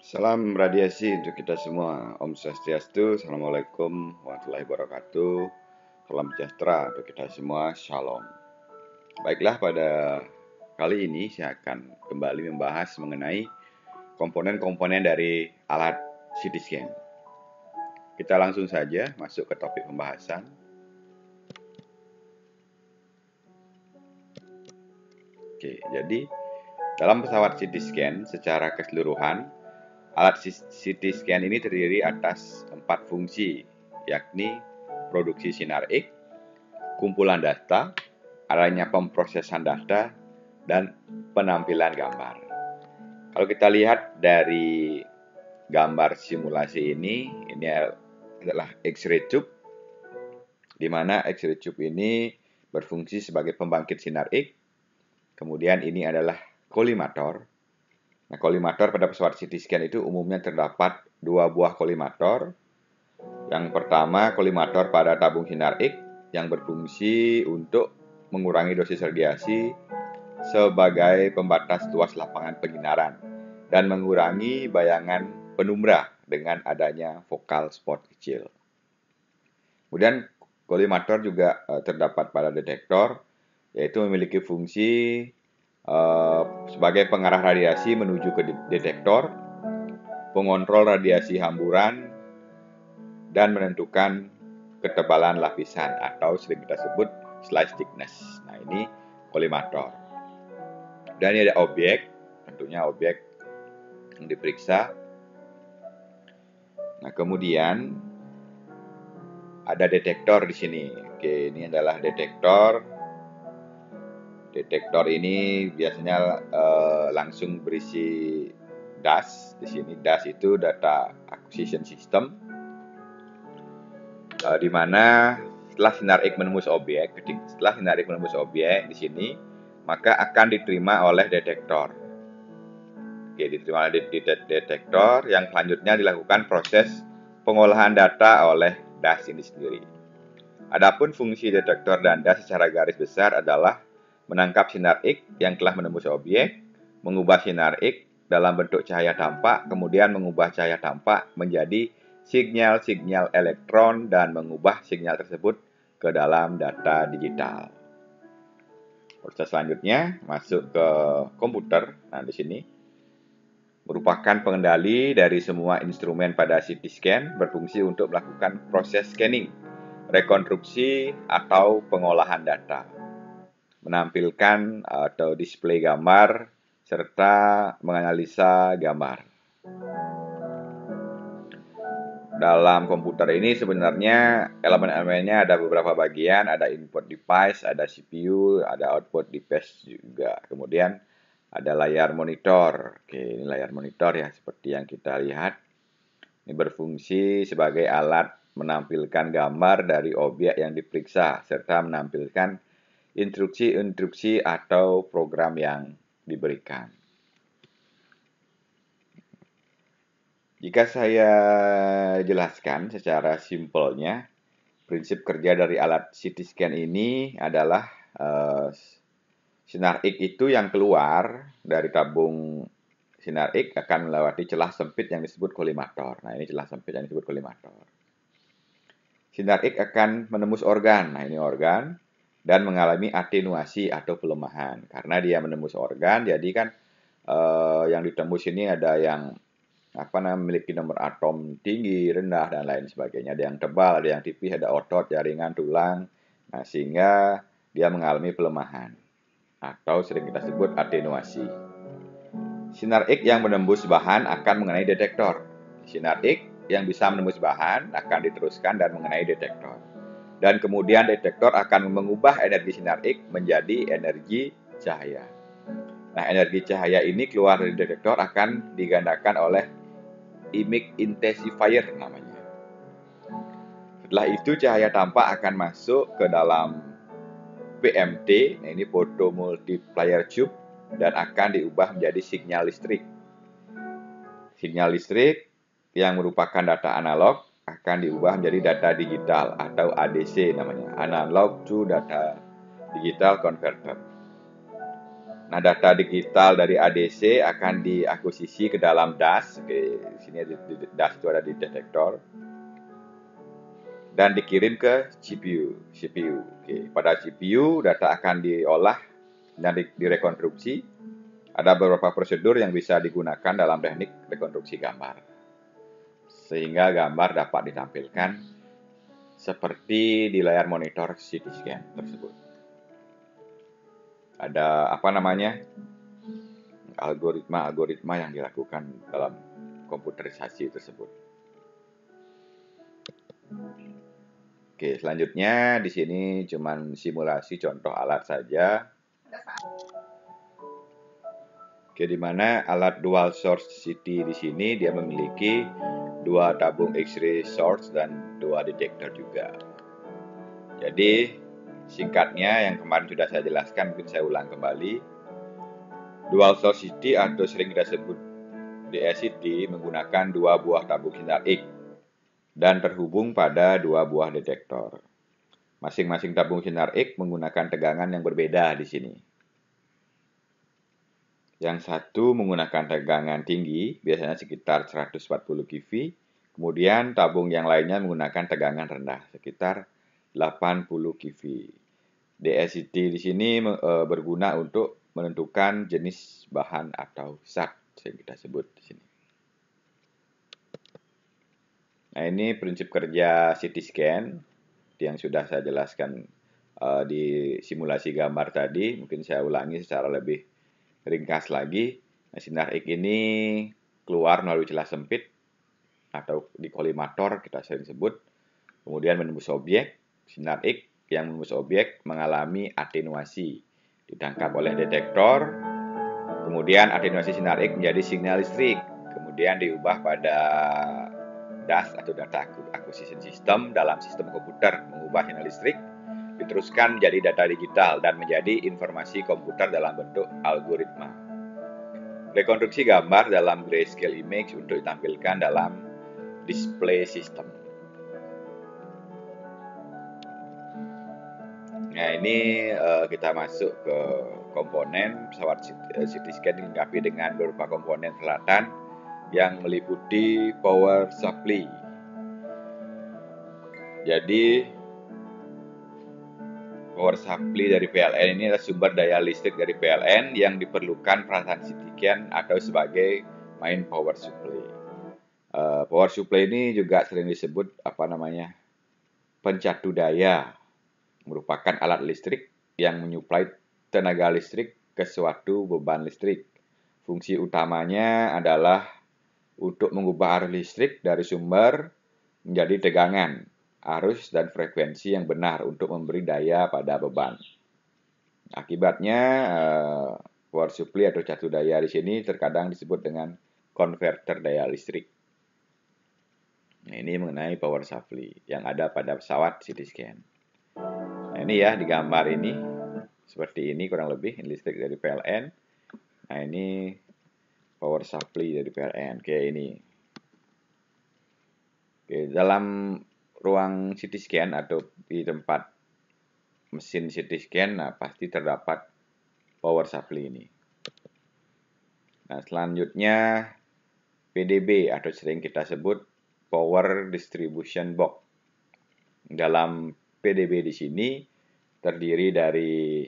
Salam radiasi untuk kita semua. Om Swastiastu, Assalamualaikum warahmatullahi wabarakatuh. Salam sejahtera untuk kita semua. Shalom. Baiklah, pada kali ini saya akan kembali membahas mengenai komponen-komponen dari alat CT scan. Kita langsung saja masuk ke topik pembahasan. Oke, jadi dalam pesawat CT scan secara keseluruhan, alat CT scan ini terdiri atas 4 fungsi, yakni produksi sinar X, kumpulan data, adanya pemrosesan data, dan penampilan gambar. Kalau kita lihat dari gambar simulasi ini adalah X-ray tube, di mana X-ray tube ini berfungsi sebagai pembangkit sinar X. Kemudian ini adalah kolimator. Nah, kolimator pada pesawat CT scan itu umumnya terdapat 2 buah kolimator. Yang pertama, kolimator pada tabung sinar X yang berfungsi untuk mengurangi dosis radiasi sebagai pembatas luas lapangan penyinaran dan mengurangi bayangan penumbra dengan adanya focal spot kecil. Kemudian kolimator juga terdapat pada detektor, yaitu memiliki fungsi sebagai pengarah radiasi menuju ke detektor, pengontrol radiasi hamburan, dan menentukan ketebalan lapisan atau sering kita sebut slice thickness. Nah, ini kolimator. Dan ini ada objek, tentunya objek yang diperiksa. Nah, kemudian ada detektor di sini. Oke, ini adalah detektor. Detektor ini biasanya langsung berisi DAS. Di sini DAS itu data acquisition system, di mana setelah sinar X menembus objek, di sini, maka akan diterima oleh detektor. Oke, diterima oleh detektor yang selanjutnya dilakukan proses pengolahan data oleh DAS ini sendiri. Adapun fungsi detektor dan DAS secara garis besar adalah menangkap sinar X yang telah menembus objek, mengubah sinar X dalam bentuk cahaya tampak, kemudian mengubah cahaya tampak menjadi sinyal-sinyal elektron dan mengubah sinyal tersebut ke dalam data digital. Proses selanjutnya masuk ke komputer. Nah, di sini merupakan pengendali dari semua instrumen pada CT scan, berfungsi untuk melakukan proses scanning, rekonstruksi atau pengolahan data, menampilkan atau display gambar, serta menganalisa gambar. Dalam komputer ini sebenarnya elemen-elemennya ada beberapa bagian, ada input device, ada CPU, ada output device juga. Kemudian ada layar monitor. Oke, ini layar monitor ya, seperti yang kita lihat. Ini berfungsi sebagai alat menampilkan gambar dari objek yang diperiksa, serta menampilkan instruksi-instruksi atau program yang diberikan. Jika saya jelaskan secara simpelnya, prinsip kerja dari alat CT scan ini adalah sinar X itu yang keluar dari tabung sinar X akan melewati celah sempit yang disebut kolimator. Nah, ini celah sempit yang disebut kolimator. Sinar X akan menembus organ. Nah, ini organ, dan mengalami atenuasi atau pelemahan. Karena dia menembus organ, jadi kan yang ditembus ini ada yang memiliki nomor atom tinggi, rendah, dan lain sebagainya. Ada yang tebal, ada yang tipis, ada otot, jaringan, tulang. Nah, sehingga dia mengalami pelemahan atau sering kita sebut atenuasi. Sinar X yang menembus bahan akan mengenai detektor. Sinar X yang bisa menembus bahan akan diteruskan dan mengenai detektor. Dan kemudian detektor akan mengubah energi sinar X menjadi energi cahaya. Nah, energi cahaya ini keluar dari detektor akan digandakan oleh image intensifier namanya. Setelah itu cahaya tampak akan masuk ke dalam PMT, nah ini photo multiplier tube, dan akan diubah menjadi sinyal listrik. Sinyal listrik yang merupakan data analog akan diubah menjadi data digital atau ADC namanya, analog to data digital converter. Nah, data digital dari ADC akan diakuisisi ke dalam DAS. Oke, di sini DAS itu ada di detektor dan dikirim ke CPU. Oke, pada CPU data akan diolah dan direkonstruksi. Ada beberapa prosedur yang bisa digunakan dalam teknik rekonstruksi gambar, sehingga gambar dapat ditampilkan seperti di layar monitor CT scan tersebut. Ada algoritma yang dilakukan dalam komputerisasi tersebut. Oke, selanjutnya di sini cuman simulasi contoh alat saja. Oke, di mana alat dual source CT di sini dia memiliki 2 tabung X-ray source dan 2 detektor juga. Jadi singkatnya yang kemarin sudah saya jelaskan, mungkin saya ulang kembali. Dual source CT atau sering kita sebut DSCT menggunakan 2 buah tabung sinar X dan terhubung pada 2 buah detektor. Masing-masing tabung sinar X menggunakan tegangan yang berbeda di sini. Yang satu menggunakan tegangan tinggi, biasanya sekitar 140 kV. Kemudian tabung yang lainnya menggunakan tegangan rendah, sekitar 80 kV. DSCT di sini berguna untuk menentukan jenis bahan atau zat yang kita sebut di sini. Nah, ini prinsip kerja CT scan yang sudah saya jelaskan di simulasi gambar tadi. Mungkin saya ulangi secara lebih ringkas lagi. Nah, sinar X ini keluar melalui celah sempit atau di kolimator kita sering sebut. Kemudian menembus objek. Sinar X yang menembus objek mengalami atenuasi. Ditangkap oleh detektor. Kemudian atenuasi sinar X menjadi sinyal listrik. Kemudian diubah pada DAS atau Data Acquisition System dalam sistem komputer, mengubah sinyal listrik diteruskan menjadi data digital dan menjadi informasi komputer dalam bentuk algoritma. Rekonstruksi gambar dalam grayscale image untuk ditampilkan dalam display system. Nah, ini kita masuk ke komponen pesawat CT scan dilengkapi dengan beberapa komponen peralatan yang meliputi power supply. Jadi power supply dari PLN ini adalah sumber daya listrik dari PLN yang diperlukan peralatan CT scan atau sebagai main power supply. Power supply ini juga sering disebut pencatu daya, merupakan alat listrik yang menyuplai tenaga listrik ke suatu beban listrik. Fungsi utamanya adalah untuk mengubah arus listrik dari sumber menjadi tegangan, arus dan frekuensi yang benar untuk memberi daya pada beban. Akibatnya power supply atau catu daya di sini terkadang disebut dengan konverter daya listrik. Nah, ini mengenai power supply yang ada pada pesawat CT scan. Nah, ini ya di gambar ini seperti ini kurang lebih listrik dari PLN. Nah, ini power supply dari PLN kayak ini. Oke, dalam ruang CT scan atau di tempat mesin CT scan, nah pasti terdapat power supply ini. Nah, selanjutnya PDB atau sering kita sebut Power Distribution Box. Dalam PDB di sini terdiri dari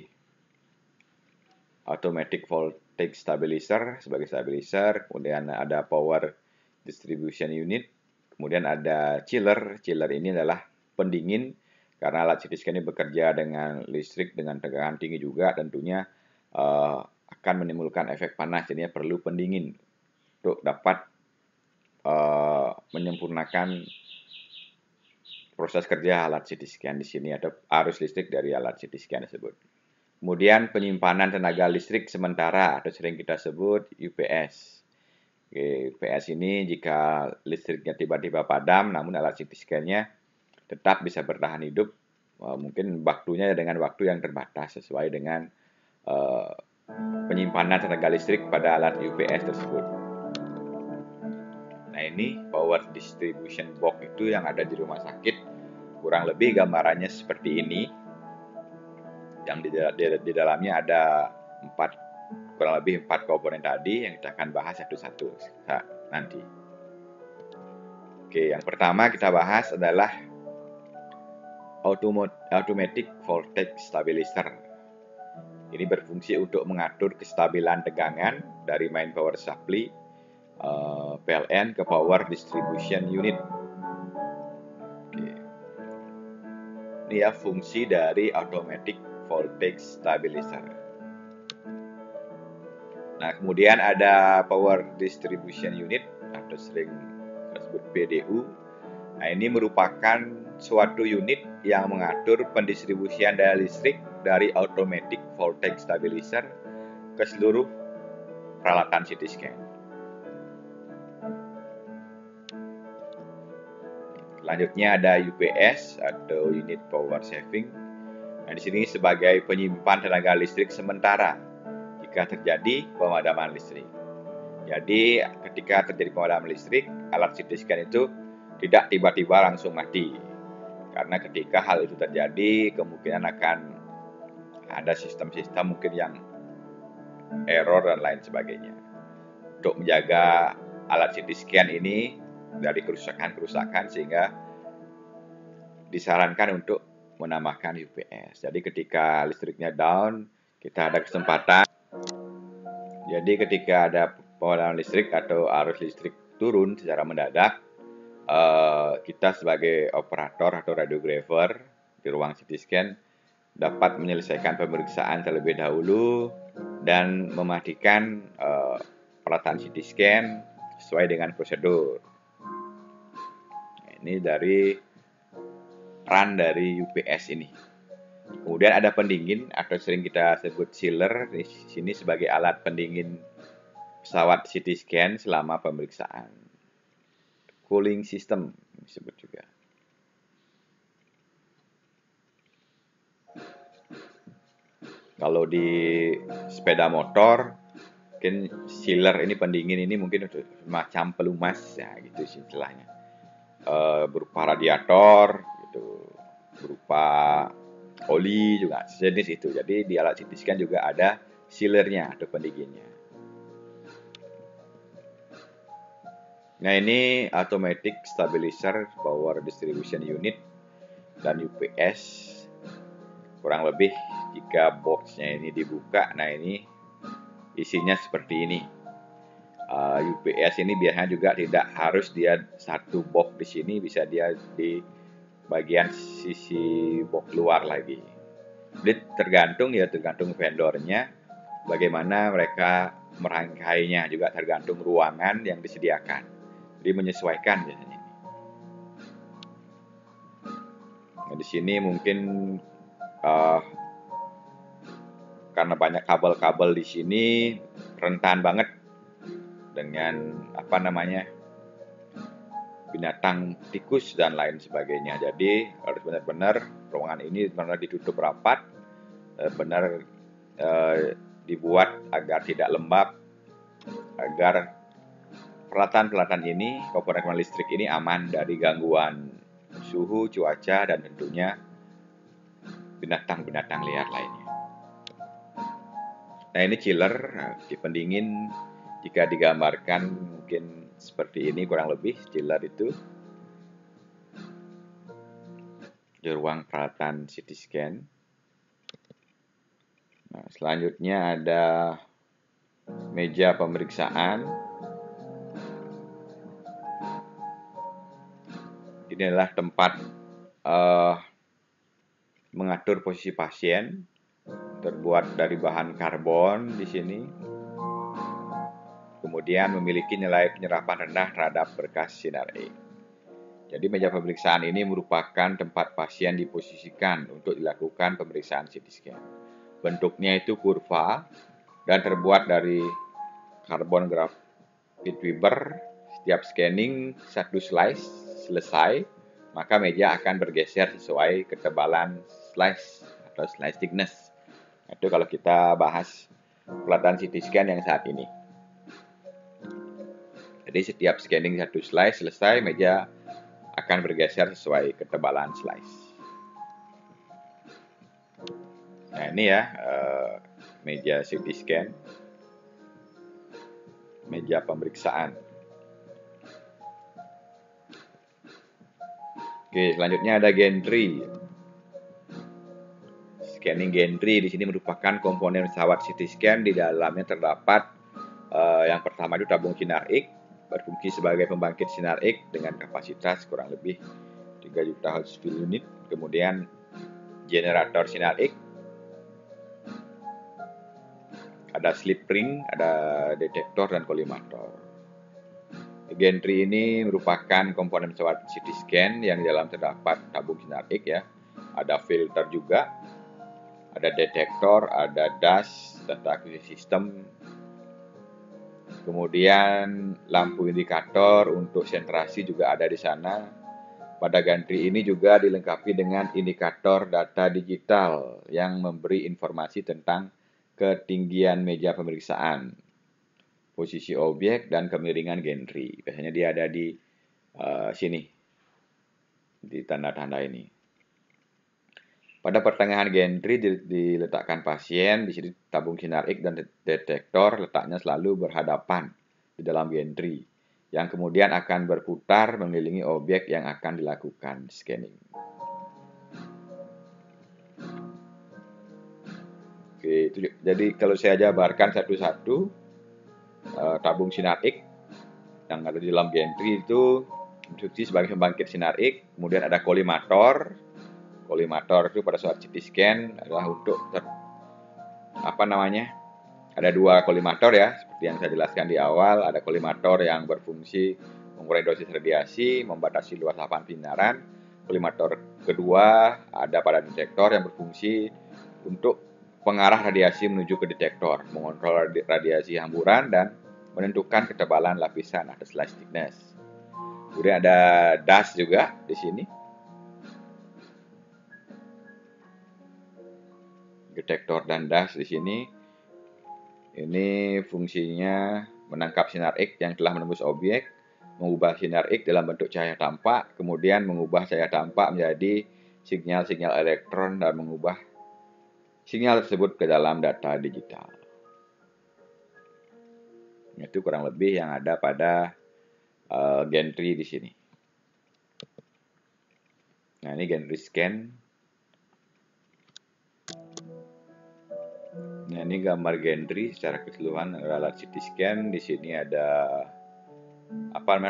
Automatic Voltage Stabilizer sebagai stabilizer, kemudian ada Power Distribution Unit, kemudian ada chiller. Chiller ini adalah pendingin karena alat CT scan ini bekerja dengan listrik dengan tegangan tinggi juga, tentunya akan menimbulkan efek panas, jadinya perlu pendingin untuk dapat menyempurnakan proses kerja alat CT scan di sini atau arus listrik dari alat CT scan tersebut. Kemudian penyimpanan tenaga listrik sementara atau sering kita sebut UPS. Oke, UPS ini jika listriknya tiba-tiba padam, namun alat CT scan-nya tetap bisa bertahan hidup, mungkin waktunya dengan waktu yang terbatas sesuai dengan penyimpanan tenaga listrik pada alat UPS tersebut. Nah, ini power distribution box itu yang ada di rumah sakit, kurang lebih gambarannya seperti ini. Yang di dalamnya ada 4 kurang lebih 4 komponen tadi yang kita akan bahas satu-satu nanti. Oke, yang pertama kita bahas adalah Automatic Voltage Stabilizer. Ini berfungsi untuk mengatur kestabilan tegangan dari main power supply PLN ke power distribution unit. Oke. Ini ya fungsi dari Automatic Voltage Stabilizer. Nah, kemudian ada Power Distribution Unit atau sering disebut PDU. Nah, ini merupakan suatu unit yang mengatur pendistribusian daya listrik dari Automatic Voltage Stabilizer ke seluruh peralatan CT scan. Selanjutnya ada UPS atau Unit Power Saving. Nah, di sini sebagai penyimpan tenaga listrik sementara jika terjadi pemadaman listrik. Jadi ketika terjadi pemadaman listrik, alat CT scan itu tidak tiba-tiba langsung mati. Karena ketika hal itu terjadi, kemungkinan akan ada sistem-sistem mungkin yang error dan lain sebagainya. Untuk menjaga alat CT scan ini dari kerusakan-kerusakan sehingga disarankan untuk menambahkan UPS. Jadi ketika listriknya down, kita ada kesempatan. Jadi ketika ada pemadaman listrik atau arus listrik turun secara mendadak, kita sebagai operator atau radiografer di ruang CT scan dapat menyelesaikan pemeriksaan terlebih dahulu dan mematikan peralatan CT scan sesuai dengan prosedur. Ini dari peran dari UPS ini. Kemudian ada pendingin atau sering kita sebut chiller di sini sebagai alat pendingin pesawat CT scan selama pemeriksaan. Cooling system disebut juga. Kalau di sepeda motor, mungkin chiller ini pendingin ini mungkin semacam pelumas ya gitu istilahnya. Berupa radiator gitu, berupa oli juga sejenis itu. Jadi di alat CT scan juga ada chillernya atau pendinginnya. Nah, ini Automatic Stabilizer Power Distribution Unit dan UPS. Kurang lebih jika boxnya ini dibuka, nah ini isinya seperti ini. UPS ini biasanya juga tidak harus dia satu box di sini, bisa dia di bagian sisi box luar lagi. Jadi tergantung vendornya, bagaimana mereka merangkainya, juga tergantung ruangan yang disediakan. Jadi menyesuaikan biasanya. Nah, di sini mungkin karena banyak kabel-kabel di sini rentan banget dengan binatang tikus dan lain sebagainya. Jadi harus benar-benar ruangan ini benar ditutup rapat, benar dibuat agar tidak lembab, agar peralatan-peralatan ini, komponen listrik ini aman dari gangguan suhu, cuaca, dan tentunya binatang-binatang liar lainnya. Nah, ini chiller, di pendingin jika digambarkan mungkin seperti ini kurang lebih chiller itu di ruang peralatan CT scan. Nah, selanjutnya ada meja pemeriksaan. Ini adalah tempat mengatur posisi pasien, terbuat dari bahan karbon di sini. Kemudian memiliki nilai penyerapan rendah terhadap berkas sinar X. Jadi meja pemeriksaan ini merupakan tempat pasien diposisikan untuk dilakukan pemeriksaan CT scan. Bentuknya itu kurva dan terbuat dari karbon grafit fiber. Setiap scanning satu slice selesai, maka meja akan bergeser sesuai ketebalan slice atau slice thickness. Itu kalau kita bahas peralatan CT scan yang saat ini. Jadi setiap scanning satu slice selesai, meja akan bergeser sesuai ketebalan slice. Nah, ini ya meja CT scan. meja pemeriksaan. Oke, selanjutnya ada gantry. Scanning gantry di sini merupakan komponen pesawat CT scan. Di dalamnya terdapat yang pertama itu tabung sinar X, berfungsi sebagai pembangkit sinar X dengan kapasitas kurang lebih 3 juta Hz per unit. Kemudian generator sinar X, ada slip ring, ada detektor dan kolimator. Gantry ini merupakan komponen pesawat CT scan yang di dalam terdapat tabung sinar X ya. Ada filter juga, ada detektor, ada dash, data acquisition system. Kemudian lampu indikator untuk sentrasi juga ada di sana. Pada gantry ini juga dilengkapi dengan indikator data digital yang memberi informasi tentang ketinggian meja pemeriksaan, posisi objek, dan kemiringan gantry. Biasanya dia ada di sini, di tanda-tanda ini. Pada pertengahan gantry diletakkan pasien. Di sini tabung sinar X dan detektor letaknya selalu berhadapan di dalam gantry, yang kemudian akan berputar mengelilingi objek yang akan dilakukan scanning. Oke, jadi kalau saya jabarkan satu-satu, tabung sinar X yang ada di dalam gantry itu berfungsi sebagai pembangkit sinar X. Kemudian ada kolimator. Kolimator itu pada saat CT scan adalah untuk ada 2 kolimator ya, seperti yang saya jelaskan di awal. Ada kolimator yang berfungsi mengurangi dosis radiasi, membatasi luas lapangan penyinaran. Kolimator kedua ada pada detektor yang berfungsi untuk pengarah radiasi menuju ke detektor, mengontrol radiasi hamburan dan menentukan ketebalan lapisan atau slice thickness. Kemudian ada dash juga di sini. Detektor dan dash di sini. Ini fungsinya menangkap sinar X yang telah menembus objek, mengubah sinar X dalam bentuk cahaya tampak, kemudian mengubah cahaya tampak menjadi sinyal-sinyal elektron dan mengubah sinyal tersebut ke dalam data digital. Itu kurang lebih yang ada pada gantry di sini. Nah, ini gantry scan. Nah, ini gambar gantry secara keseluruhan alat CT scan. Di sini ada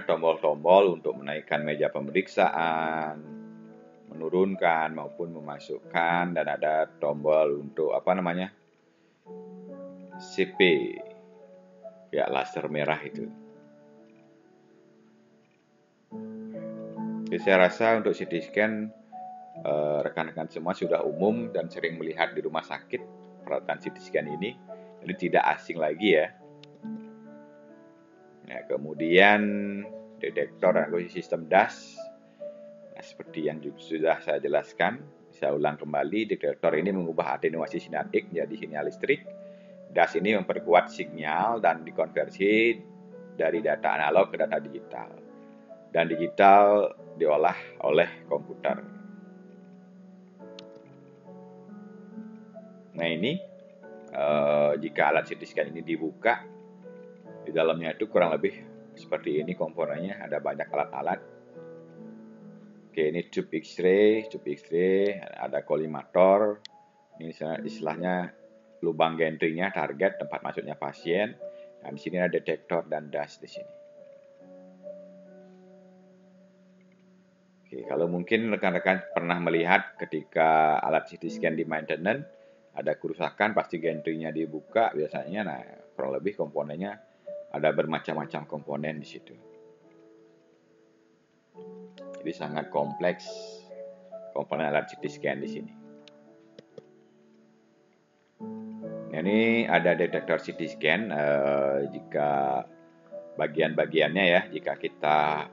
tombol-tombol untuk menaikkan meja pemeriksaan, menurunkan maupun memasukkan, dan ada tombol untuk CP, ya laser merah itu. Jadi saya rasa untuk CT scan rekan-rekan semua sudah umum dan sering melihat di rumah sakit peralatan CT scan ini, jadi tidak asing lagi ya. Nah, kemudian detektor dan sistem dash. Nah, seperti yang sudah saya jelaskan, saya ulang kembali, detektor ini mengubah atenuasi sinar X menjadi sinyal listrik. Dash ini memperkuat sinyal dan dikonversi dari data analog ke data digital. Dan digital diolah oleh komputer. Nah, ini jika alat CT scan ini dibuka, di dalamnya itu kurang lebih seperti ini komponennya, ada banyak alat-alat. Oke, ini tube X-ray, ada kolimator. Ini istilahnya lubang gantry-nya, target tempat masuknya pasien. Dan di sini ada detektor dan dash di sini. Oke, kalau mungkin rekan-rekan pernah melihat ketika alat CT scan di maintenance, ada kerusakan, pasti gantry-nya dibuka biasanya. Nah, kurang lebih komponennya ada bermacam-macam komponen di situ. Jadi sangat kompleks komponen alat CT scan di sini. Nah, ini ada detektor CT scan. Jika bagian-bagiannya ya, jika kita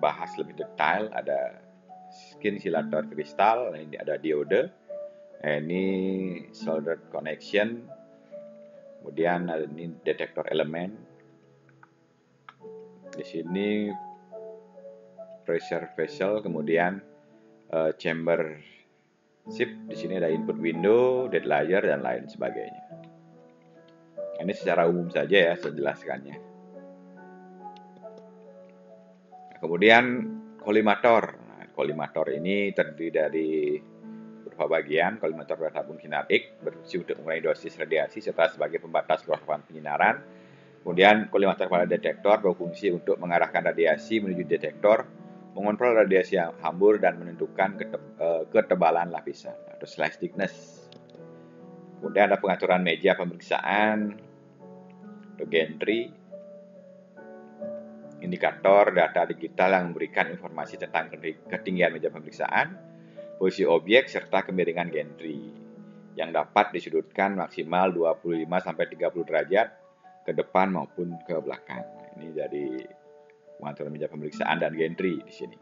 bahas lebih detail, ada skin insulator kristal, ini ada diode, ini soldered connection, kemudian ada ini detektor elemen, di sini pressure vessel, kemudian chamber chip, di sini ada input window, dead layer, dan lain sebagainya. Ini secara umum saja ya saya jelaskannya. Kemudian kolimator. Nah, kolimator ini terdiri dari beberapa bagian. Kolimator bertabung sinar X berfungsi untuk mengurangi dosis radiasi serta sebagai pembatas luas penyinaran. Kemudian kolimator pada detektor berfungsi untuk mengarahkan radiasi menuju detektor, mengontrol radiasi yang hambur dan menentukan ketebalan lapisan atau slice thickness. Kemudian ada pengaturan meja pemeriksaan atau gantry, indikator data digital yang memberikan informasi tentang ketinggian meja pemeriksaan, posisi objek serta kemiringan gantry yang dapat disudutkan maksimal 25-30 derajat ke depan maupun ke belakang. Ini dari pengaturan meja pemeriksaan dan gantry di sini.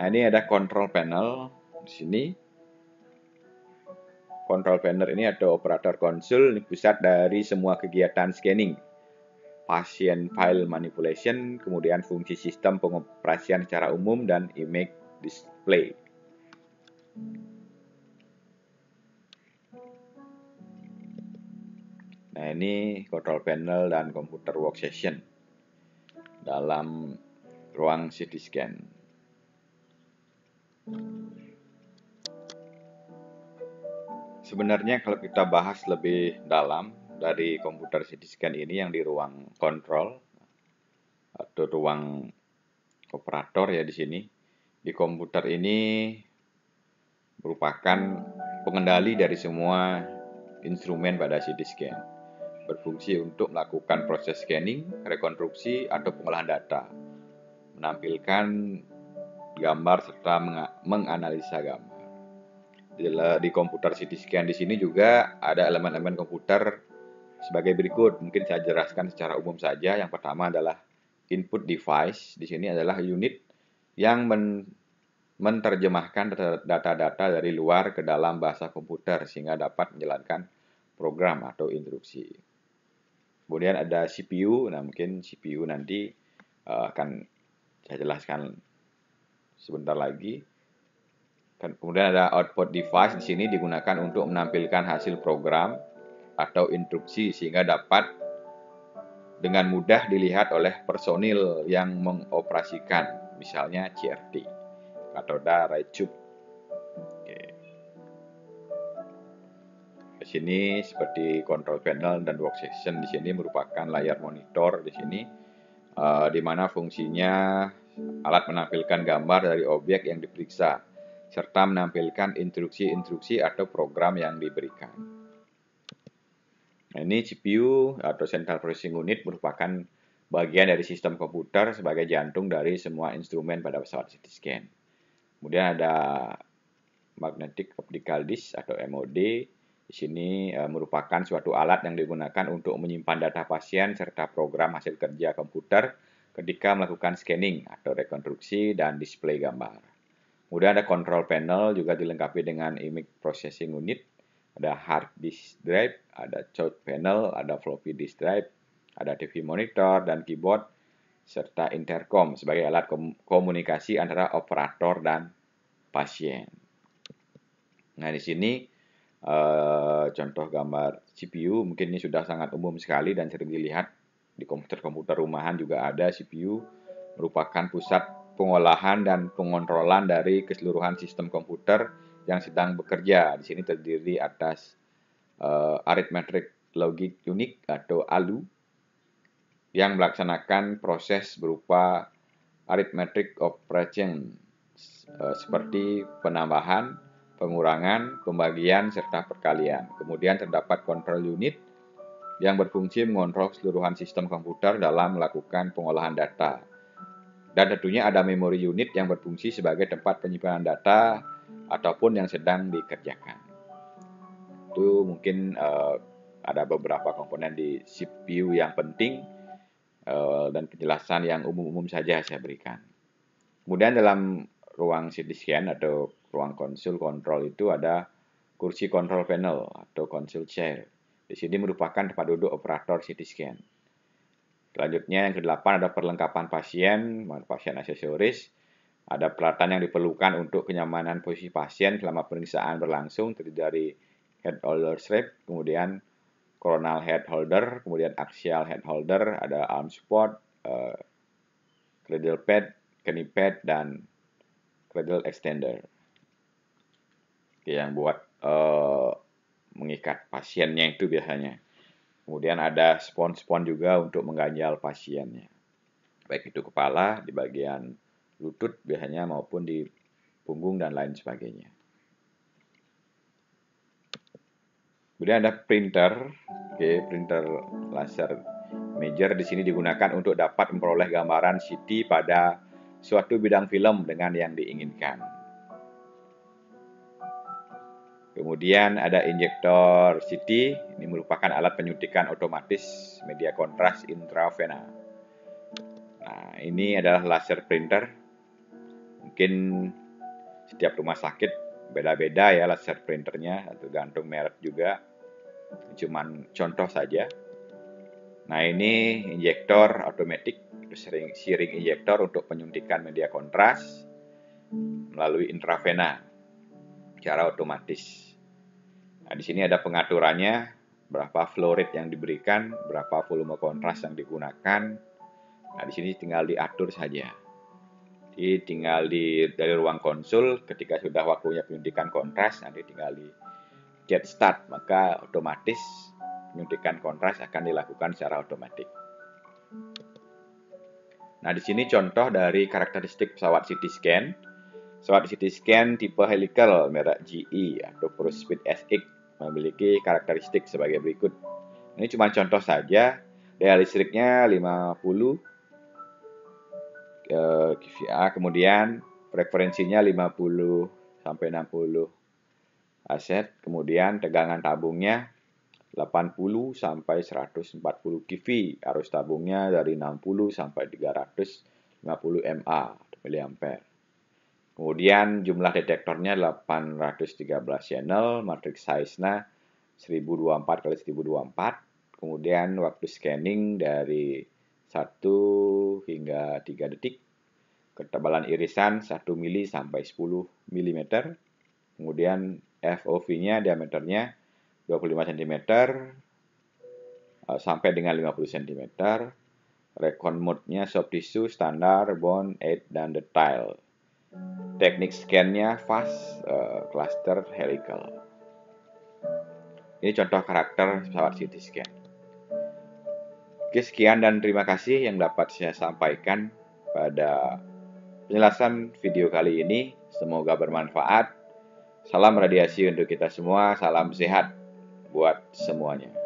Nah, ini ada control panel di sini. Control panel ini ada operator konsul, ini pusat dari semua kegiatan scanning, pasien file manipulation, kemudian fungsi sistem pengoperasian secara umum dan image display. Nah, ini control panel dan komputer workstation dalam ruang CT scan. Sebenarnya kalau kita bahas lebih dalam dari komputer CT scan ini yang di ruang kontrol atau ruang operator ya di sini. Di komputer ini merupakan pengendali dari semua instrumen pada CT scan. Berfungsi untuk melakukan proses scanning, rekonstruksi, atau pengolahan data. Menampilkan gambar serta menganalisa gambar. Di komputer CT scan di sini juga ada elemen-elemen komputer sebagai berikut. Mungkin saya jelaskan secara umum saja. Yang pertama adalah input device. Di sini adalah unit yang menerjemahkan data-data dari luar ke dalam bahasa komputer sehingga dapat menjalankan program atau instruksi. Kemudian ada CPU. Nah, mungkin CPU nanti akan saya jelaskan sebentar lagi. Kemudian ada output device, di sini digunakan untuk menampilkan hasil program atau instruksi sehingga dapat dengan mudah dilihat oleh personil yang mengoperasikan, misalnya CRT, katoda ray tube. Oke. Di sini seperti control panel dan workstation, di sini merupakan layar monitor di sini, di mana fungsinya alat menampilkan gambar dari objek yang diperiksa serta menampilkan instruksi-instruksi atau program yang diberikan. Nah, ini CPU atau Central Processing Unit merupakan bagian dari sistem komputer sebagai jantung dari semua instrumen pada pesawat CT scan. Kemudian ada Magnetic Optical Disc atau MOD. Di sini merupakan suatu alat yang digunakan untuk menyimpan data pasien serta program hasil kerja komputer ketika melakukan scanning atau rekonstruksi dan display gambar. Kemudian ada control panel juga dilengkapi dengan image processing unit, ada hard disk drive, ada touch panel, ada floppy disk drive, ada TV monitor dan keyboard, serta intercom sebagai alat komunikasi antara operator dan pasien. Nah, di sini contoh gambar CPU, mungkin ini sudah sangat umum sekali dan sering dilihat di komputer-komputer rumahan juga ada. CPU merupakan pusat pengolahan dan pengontrolan dari keseluruhan sistem komputer yang sedang bekerja. Di sini terdiri atas Arithmetic Logic Unit atau ALU yang melaksanakan proses berupa arithmetic operation seperti penambahan, pengurangan, pembagian, serta perkalian. Kemudian terdapat control unit yang berfungsi mengontrol keseluruhan sistem komputer dalam melakukan pengolahan data. Dan tentunya ada memory unit yang berfungsi sebagai tempat penyimpanan data ataupun yang sedang dikerjakan. Itu mungkin ada beberapa komponen di CPU yang penting dan penjelasan yang umum-umum saja saya berikan. Kemudian dalam ruang CT scan atau ruang konsul kontrol itu ada kursi control panel atau console chair. Di sini merupakan tempat duduk operator CT scan. Selanjutnya yang ke-8 ada perlengkapan pasien aksesoris. Ada peralatan yang diperlukan untuk kenyamanan posisi pasien selama pemeriksaan berlangsung, terdiri dari head holder strap, kemudian coronal head holder, kemudian axial head holder, ada arm support, cradle pad, knee pad, dan cradle extender. Oke, yang buat mengikat pasiennya itu biasanya. Kemudian ada spons-spons juga untuk mengganjal pasiennya. Baik itu kepala, di bagian lutut biasanya maupun di punggung dan lain sebagainya. Kemudian ada printer, printer laser imager di sini digunakan untuk dapat memperoleh gambaran CT pada suatu bidang film dengan yang diinginkan. Kemudian ada injektor CT, ini merupakan alat penyuntikan otomatis media kontras intravena. Nah, ini adalah laser printer. Mungkin setiap rumah sakit beda-beda ya laser printernya, tergantung merek juga. Cuman contoh saja. Nah, ini injektor otomatis, syring injektor untuk penyuntikan media kontras melalui intravena secara otomatis. Nah, di sini ada pengaturannya, berapa flow rate yang diberikan, berapa volume kontras yang digunakan. Nah, di sini tinggal diatur saja. Jadi tinggal dari ruang konsul, ketika sudah waktunya penyuntikan kontras, nanti tinggal di get start, maka otomatis penyuntikan kontras akan dilakukan secara otomatis. Nah, di sini contoh dari karakteristik pesawat CT scan. Pesawat CT scan tipe helical merek GE atau ProSpeed SX memiliki karakteristik sebagai berikut. Ini cuma contoh saja. Daya listriknya 50 kVA, kemudian frekuensinya 50 sampai 60 aset, kemudian tegangan tabungnya 80 sampai 140 kV, arus tabungnya dari 60 sampai 350 mA miliampere. Kemudian jumlah detektornya 813 channel, matrix size-nya 1024 x 1024. Kemudian waktu scanning dari 1 hingga 3 detik. Ketebalan irisan 1 mili sampai 10 mm. Kemudian FOV-nya diameternya 25 cm sampai dengan 50 cm. Recon mode-nya soft tissue, standar, bone, aid, dan detail. Teknik scan-nya fast, cluster, helical. Ini contoh karakter pesawat CT scan. Oke, sekian dan terima kasih yang dapat saya sampaikan pada penjelasan video kali ini. Semoga bermanfaat. Salam radiasi untuk kita semua, salam sehat buat semuanya.